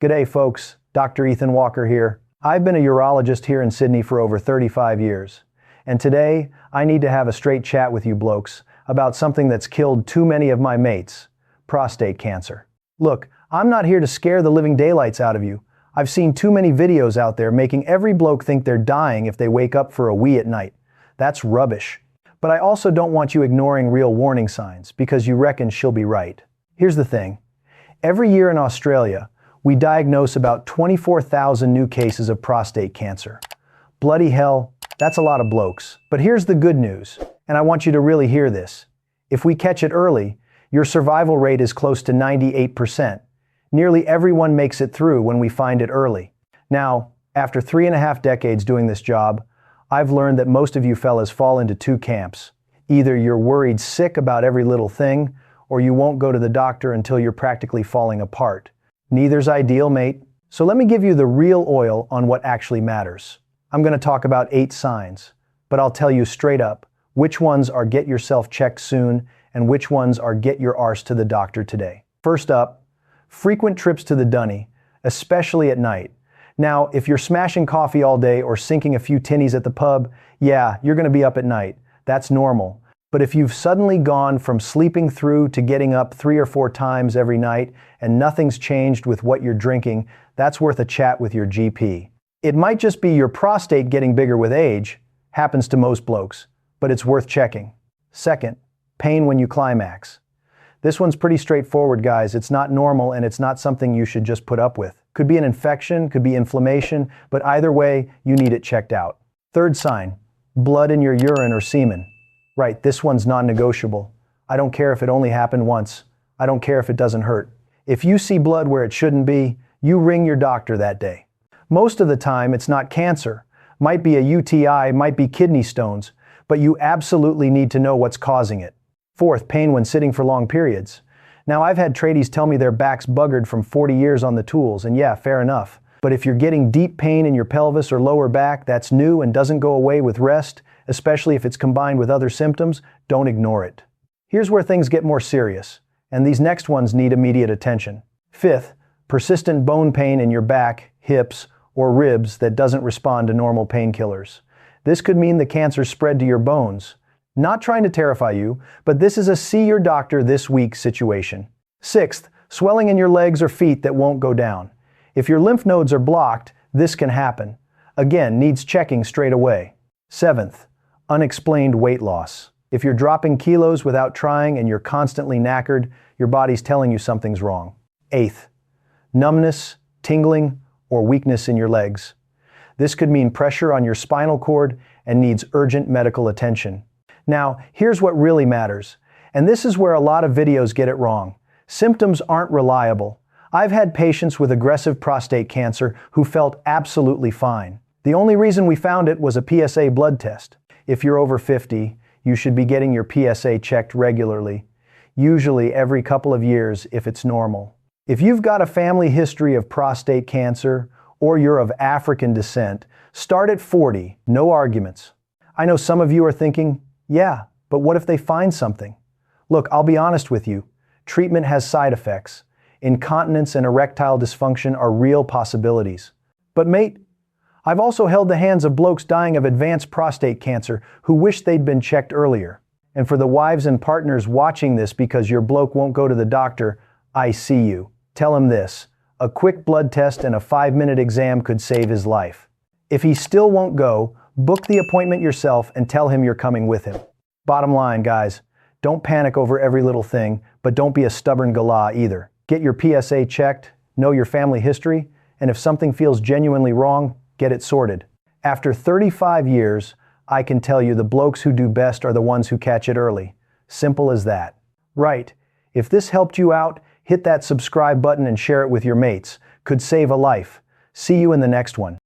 G'day folks, Dr. Ethan Walker here. I've been a urologist here in Sydney for over 35 years. And today, I need to have a straight chat with you blokes about something that's killed too many of my mates, prostate cancer. Look, I'm not here to scare the living daylights out of you. I've seen too many videos out there making every bloke think they're dying if they wake up for a wee at night. That's rubbish. But I also don't want you ignoring real warning signs because you reckon she'll be right. Here's the thing. Every year in Australia, we diagnose about 24,000 new cases of prostate cancer. Bloody hell, that's a lot of blokes. But here's the good news, and I want you to really hear this. If we catch it early, your survival rate is close to 98%. Nearly everyone makes it through when we find it early. Now, after 3.5 decades doing this job, I've learned that most of you fellas fall into two camps. Either you're worried sick about every little thing, or you won't go to the doctor until you're practically falling apart. Neither's ideal, mate. So let me give you the real oil on what actually matters. I'm going to talk about 8 signs, but I'll tell you straight up which ones are get yourself checked soon and which ones are get your arse to the doctor today. First up, frequent trips to the dunny, especially at night. Now, if you're smashing coffee all day or sinking a few tinnies at the pub, yeah, you're going to be up at night. That's normal. But if you've suddenly gone from sleeping through to getting up 3 or 4 times every night and nothing's changed with what you're drinking, that's worth a chat with your GP. It might just be your prostate getting bigger with age, happens to most blokes, but it's worth checking. Second, pain when you climax. This one's pretty straightforward, guys. It's not normal and it's not something you should just put up with. Could be an infection, could be inflammation, but either way, you need it checked out. Third sign, blood in your urine or semen. Right, this one's non-negotiable. I don't care if it only happened once. I don't care if it doesn't hurt. If you see blood where it shouldn't be, you ring your doctor that day. Most of the time, it's not cancer. Might be a UTI, might be kidney stones, but you absolutely need to know what's causing it. Fourth, pain when sitting for long periods. Now, I've had tradies tell me their back's buggered from 40 years on the tools, and yeah, fair enough. But if you're getting deep pain in your pelvis or lower back that's new and doesn't go away with rest, especially if it's combined with other symptoms, don't ignore it. Here's where things get more serious, and these next ones need immediate attention. Fifth, persistent bone pain in your back, hips, or ribs that doesn't respond to normal painkillers. This could mean the cancer spread to your bones. Not trying to terrify you, but this is a see your doctor this week situation. Sixth, swelling in your legs or feet that won't go down. If your lymph nodes are blocked, this can happen. Again, needs checking straight away. Seventh, unexplained weight loss. If you're dropping kilos without trying and you're constantly knackered, your body's telling you something's wrong. Eighth, numbness, tingling, or weakness in your legs. This could mean pressure on your spinal cord and needs urgent medical attention. Now, here's what really matters, and this is where a lot of videos get it wrong. Symptoms aren't reliable. I've had patients with aggressive prostate cancer who felt absolutely fine. The only reason we found it was a PSA blood test. If you're over 50, you should be getting your PSA checked regularly, usually every couple of years if it's normal. If you've got a family history of prostate cancer or you're of African descent, start at 40, no arguments. I know some of you are thinking, yeah, but what if they find something? Look, I'll be honest with you. Treatment has side effects. Incontinence and erectile dysfunction are real possibilities. But mate, I've also held the hands of blokes dying of advanced prostate cancer who wish they'd been checked earlier. And for the wives and partners watching this because your bloke won't go to the doctor, I see you. Tell him this. A quick blood test and a 5-minute exam could save his life. If he still won't go, book the appointment yourself and tell him you're coming with him. Bottom line, guys, don't panic over every little thing, but don't be a stubborn galah either. Get your PSA checked, know your family history, and if something feels genuinely wrong, get it sorted. After 35 years, I can tell you the blokes who do best are the ones who catch it early. Simple as that. Right. If this helped you out, hit that subscribe button and share it with your mates. Could save a life. See you in the next one.